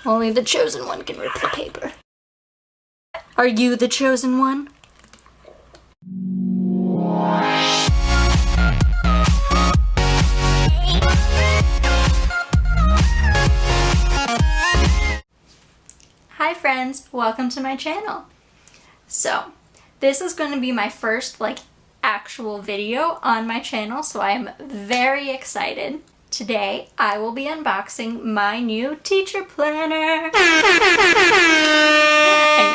Only the chosen one can rip the paper. Are you the chosen one? Hi friends, welcome to my channel. So, this is going to be my first actual video on my channel, so I am very excited. Today, I will be unboxing my new teacher planner. I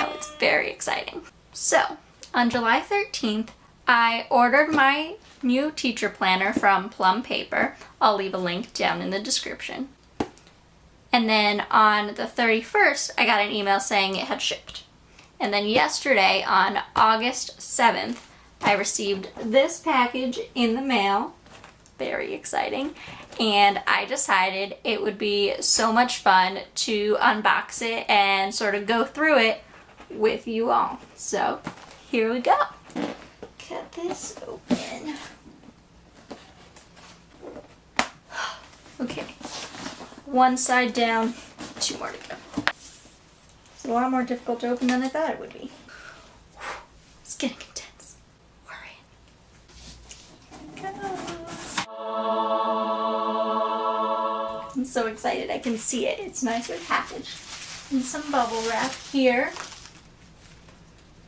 know, it's very exciting. So, on July 13th, I ordered my new teacher planner from Plum Paper. I'll leave a link down in the description. And then on the 31st, I got an email saying it had shipped. And then yesterday, on August 7th, I received this package in the mail. Very exciting. And I decided it would be so much fun to unbox it and sort of go through it with you all. So here we go. Cut this open. Okay, one side down, two more to go. It's a lot more difficult to open than I thought it would be. It's getting intense. Hurry. Go. I'm so excited I can see it. It's nicely packaged. And some bubble wrap here.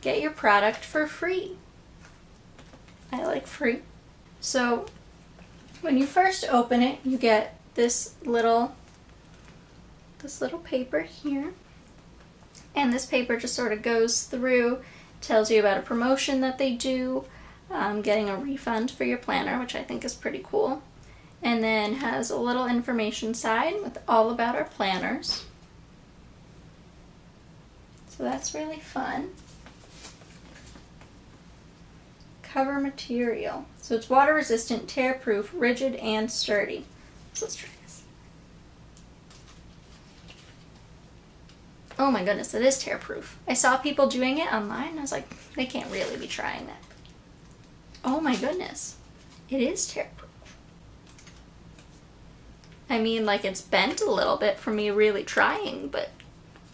Get your product for free. I like free. So when you first open it, you get this little paper here. And this paper just sort of goes through, tells you about a promotion that they do, getting a refund for your planner, which I think is pretty cool. And then has a little information side with all about our planners. So that's really fun. Cover material. So it's water resistant, tear proof, rigid, and sturdy. So let's try this. Oh my goodness, it is tear proof. I saw people doing it online and I was like, they can't really be trying that. Oh my goodness, it is tear proof. I mean, it's bent a little bit from me really trying, but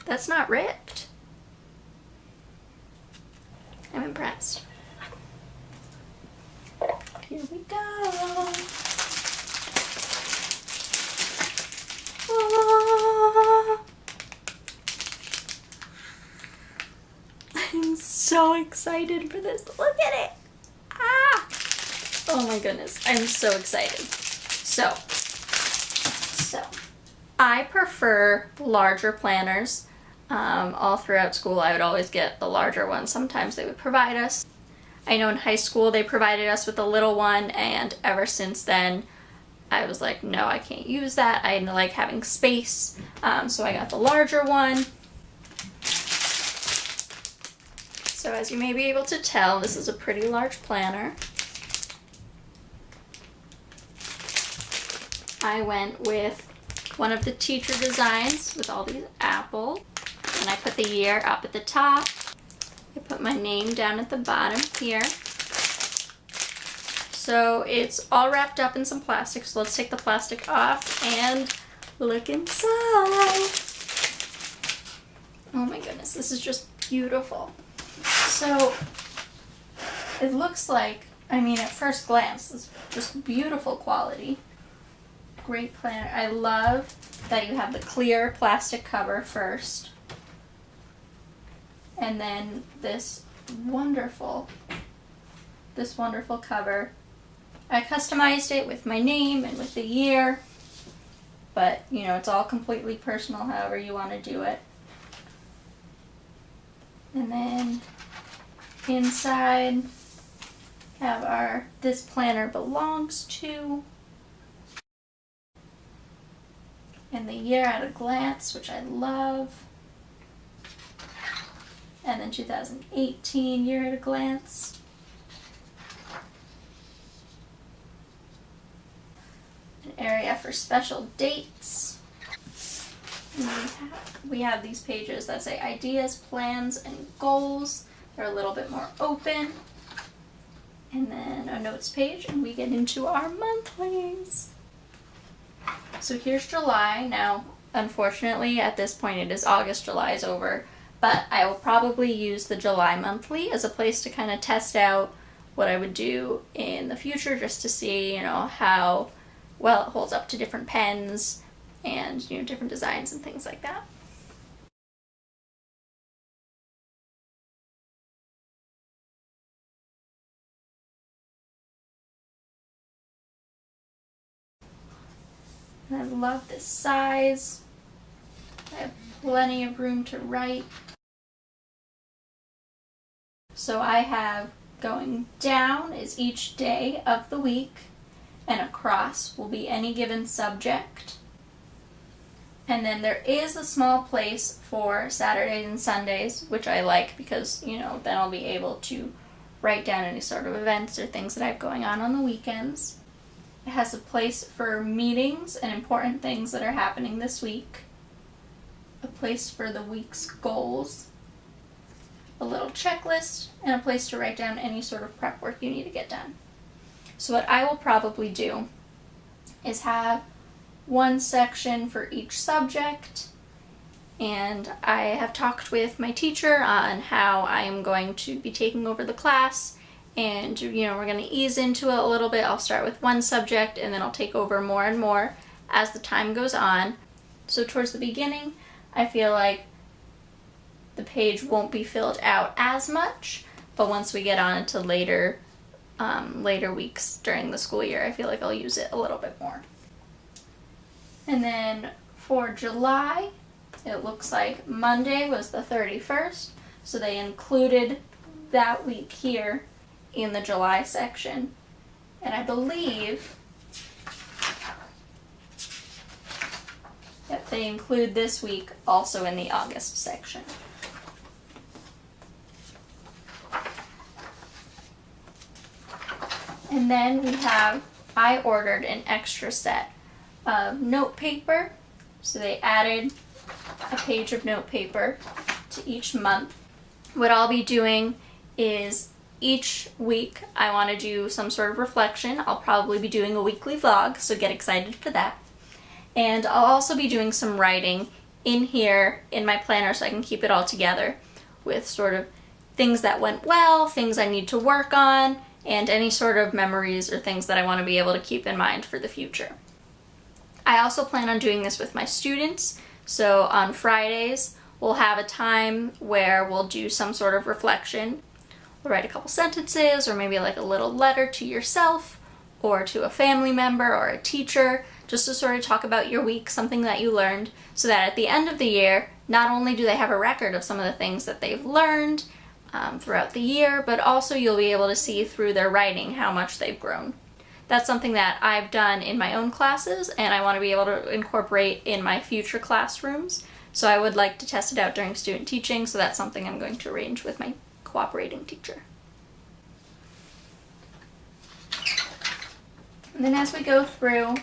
that's not ripped. I'm impressed. Here we go. Oh, I'm so excited for this. Look at it. Ah! Oh my goodness, I'm so excited. So I prefer larger planners. All throughout school, I would always get the larger ones. Sometimes they would provide us. I know in high school they provided us with a little one, and ever since then I was like, no, I can't use that. I like having space, so I got the larger one. So as you may be able to tell, this is a pretty large planner. I went with one of the teacher designs with all these apples, and I put the year up at the top. I put my name down at the bottom here. So it's all wrapped up in some plastic, so let's take the plastic off and look inside. Oh my goodness, this is just beautiful. So it looks like, at first glance, it's just beautiful quality. Great planner. I love that you have the clear plastic cover first. And then this wonderful cover. I customized it with my name and with the year, but it's all completely personal however you want to do it. And then inside have our "This Planner Belongs To" and the year at a glance, which I love. And then 2018 year at a glance. An area for special dates. We have these pages that say ideas, plans, and goals. They're a little bit more open. And then a notes page, and we get into our monthlies. So here's July. Now, Unfortunately, at this point it is August, July is over, but I will probably use the July monthly as a place to kind of test out what I would do in the future, just to see, how well it holds up to different pens and, different designs and things like that. And I love this size. I have plenty of room to write. So I have going down is each day of the week, and across will be any given subject. And then there is a small place for Saturdays and Sundays, which I like because, then I'll be able to write down any sort of events or things that I have going on the weekends. It has a place for meetings and important things that are happening this week. A place for the week's goals. A little checklist, and a place to write down any sort of prep work you need to get done. So what I will probably do is have one section for each subject, and I have talked with my teacher on how I am going to be taking over the class, and we're going to ease into it a little bit. I'll start with one subject and then I'll take over more and more as the time goes on. So towards the beginning, I feel like the page won't be filled out as much, but once we get on into later weeks during the school year, I feel like I'll use it a little bit more. And then for July, it looks like Monday was the 31st, so they included that week here in the July section. And I believe that they include this week also in the August section. And then I ordered an extra set of note paper. So they added a page of note paper to each month. What I'll be doing is each week I want to do some sort of reflection. I'll probably be doing a weekly vlog, so get excited for that. And I'll also be doing some writing in here in my planner so I can keep it all together with sort of things that went well, things I need to work on, and any sort of memories or things that I want to be able to keep in mind for the future. I also plan on doing this with my students, so on Fridays we'll have a time where we'll do some sort of reflection. We'll write a couple sentences, or maybe like a little letter to yourself or to a family member or a teacher, just to sort of talk about your week, something that you learned, so that at the end of the year, not only do they have a record of some of the things that they've learned throughout the year, but also you'll be able to see through their writing how much they've grown. That's something that I've done in my own classes, and I want to be able to incorporate in my future classrooms. So I would like to test it out during student teaching, so that's something I'm going to arrange with my cooperating teacher. And then as we go through,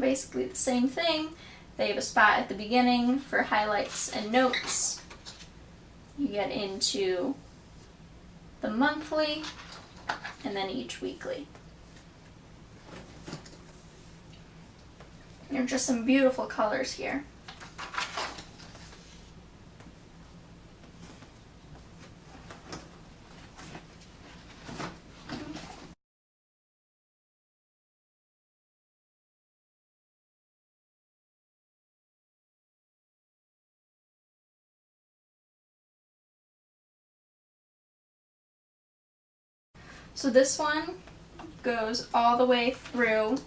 basically the same thing. They have a spot at the beginning for highlights and notes. You get into the monthly, and then each weekly. There are just some beautiful colors here. So this one goes all the way through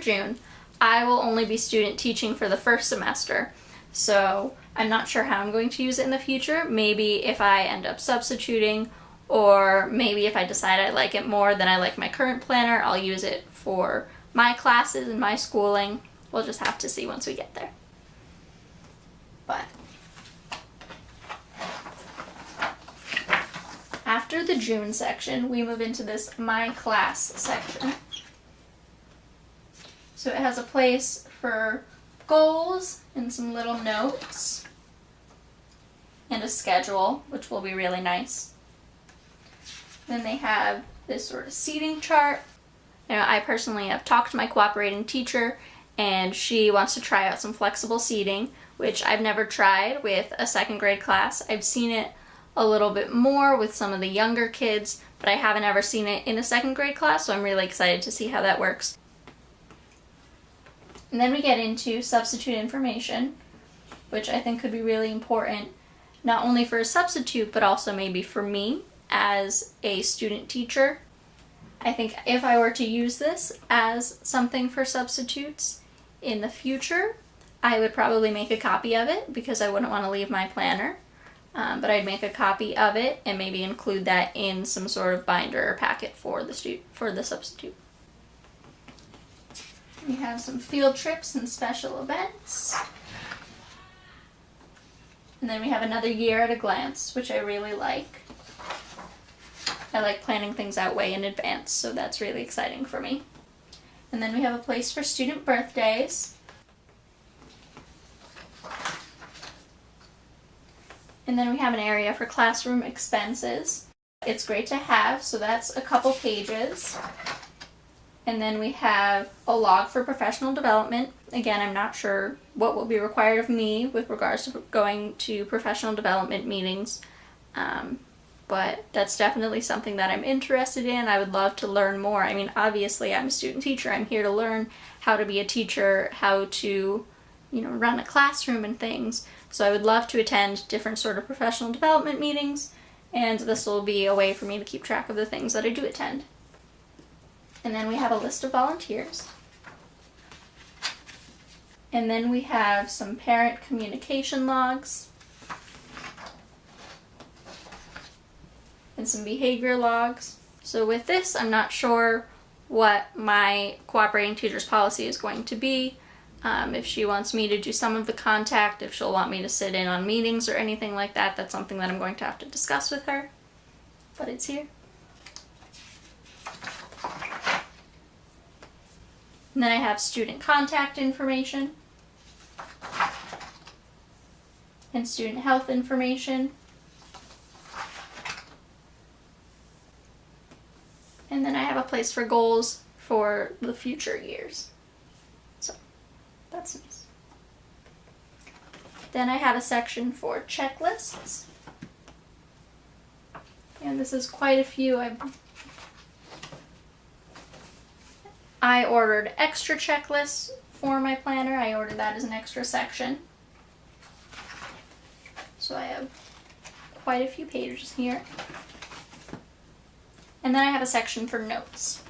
June. I will only be student teaching for the first semester, so I'm not sure how I'm going to use it in the future. Maybe if I end up substituting, or maybe if I decide I like it more than I like my current planner, I'll use it for my classes and my schooling. We'll just have to see once we get there. But after the June section, we move into this My Class section. So it has a place for goals and some little notes and a schedule, which will be really nice. Then they have this sort of seating chart, You know, I personally have talked to my cooperating teacher, and she wants to try out some flexible seating, which I've never tried with a second grade class. I've seen it a little bit more with some of the younger kids, but I haven't ever seen it in a second grade class, so I'm really excited to see how that works. And then we get into substitute information, which I think could be really important, not only for a substitute, but also maybe for me as a student teacher. I think if I were to use this as something for substitutes in the future, I would probably make a copy of it because I wouldn't want to leave my planner. But I'd make a copy of it and maybe include that in some sort of binder or packet for the substitute. We have some field trips and special events. And then we have another year at a glance, which I really like. I like planning things out way in advance, so that's really exciting for me. And then we have a place for student birthdays. And then we have an area for classroom expenses. It's great to have, so that's a couple pages. And then we have a log for professional development. Again, I'm not sure what will be required of me with regards to going to professional development meetings, but that's definitely something that I'm interested in. I would love to learn more. I mean, obviously, I'm a student teacher. I'm here to learn how to be a teacher, how to, run a classroom and things. So I would love to attend different sort of professional development meetings, and this will be a way for me to keep track of the things that I do attend. And then we have a list of volunteers. And then we have some parent communication logs and some behavior logs. So with this, I'm not sure what my cooperating teacher's policy is going to be. If she wants me to do some of the contact, if she'll want me to sit in on meetings or anything like that, that's something that I'm going to have to discuss with her. But it's here. And then I have student contact information and student health information. And then I have a place for goals for the future years. So that's nice. Then I have a section for checklists. And this is quite a few. I ordered extra checklists for my planner. I ordered that as an extra section. So I have quite a few pages here. And then I have a section for notes.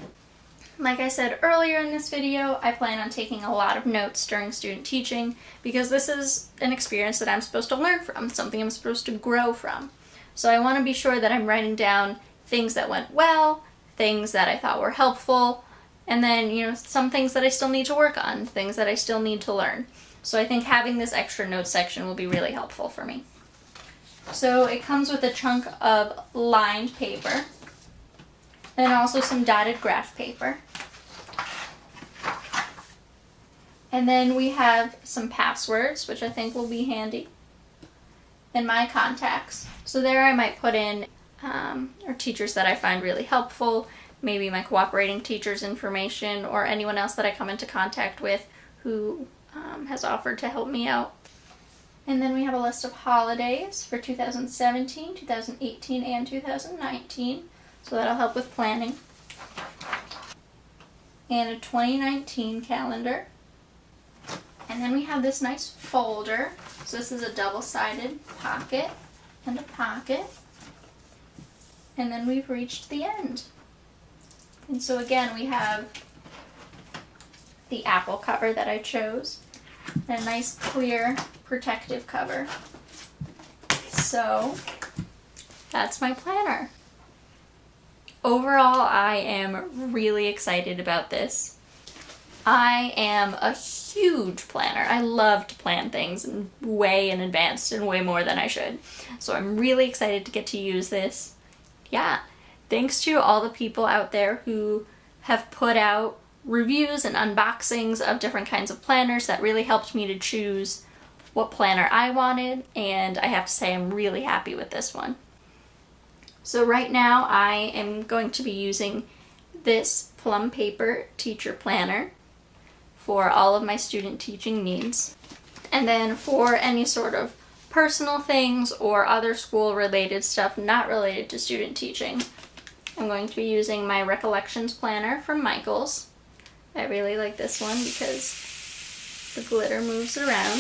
Like I said earlier in this video, I plan on taking a lot of notes during student teaching because this is an experience that I'm supposed to learn from, something I'm supposed to grow from. So I want to be sure that I'm writing down things that went well, things that I thought were helpful, and then, some things that I still need to work on, things that I still need to learn. So I think having this extra notes section will be really helpful for me. So it comes with a chunk of lined paper, and also some dotted graph paper. And then we have some passwords, which I think will be handy, and my contacts. So there I might put in or teachers that I find really helpful, maybe my cooperating teacher's information, or anyone else that I come into contact with who has offered to help me out. And then we have a list of holidays for 2017, 2018, and 2019. So that'll help with planning. And a 2019 calendar. And then we have this nice folder. So this is a double-sided pocket and a pocket. And then we've reached the end. And so again, we have the apple cover that I chose. And a nice clear protective cover. So that's my planner. Overall, I am really excited about this. I am a huge planner. I love to plan things way in advance and way more than I should. So I'm really excited to get to use this. Yeah, thanks to all the people out there who have put out reviews and unboxings of different kinds of planners. That really helped me to choose what planner I wanted, and I have to say I'm really happy with this one. So right now I am going to be using this Plum Paper teacher planner for all of my student teaching needs. And then for any sort of personal things or other school related stuff not related to student teaching, I'm going to be using my Recollections planner from Michaels. I really like this one because the glitter moves around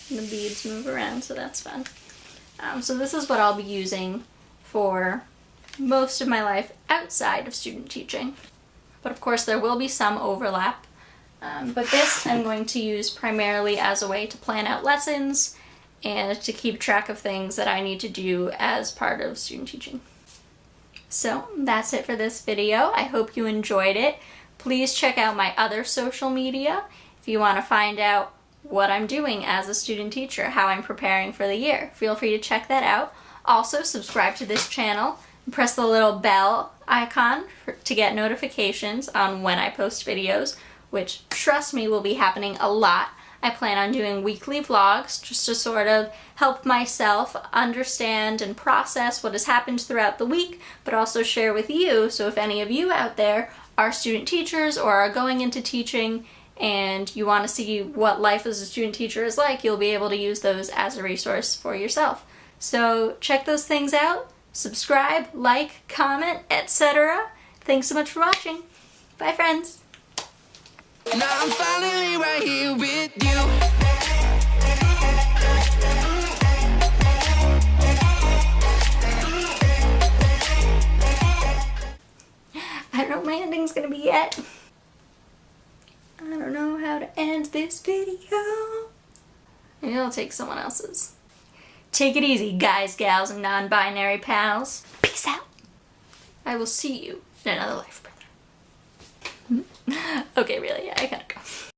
and the beads move around, so that's fun. So this is what I'll be using for most of my life outside of student teaching. But of course there will be some overlap. But this I'm going to use primarily as a way to plan out lessons and to keep track of things that I need to do as part of student teaching. So that's it for this video. I hope you enjoyed it. Please check out my other social media if you want to find out what I'm doing as a student teacher, how I'm preparing for the year. Feel free to check that out. Also, subscribe to this channel and press the little bell icon to get notifications on when I post videos, which, trust me, will be happening a lot. I plan on doing weekly vlogs just to sort of help myself understand and process what has happened throughout the week, but also share with you, so if any of you out there are student teachers or are going into teaching and you want to see what life as a student teacher is like, you'll be able to use those as a resource for yourself. So check those things out, subscribe, like, comment, etc. Thanks so much for watching. Bye, friends. Now I'm finally right here with you. I don't know what my ending's gonna be yet. I don't know how to end this video. Maybe I'll take someone else's. Take it easy, guys, gals, and non-binary pals. Peace out. I will see you in another life, brother. Okay, really, I gotta go.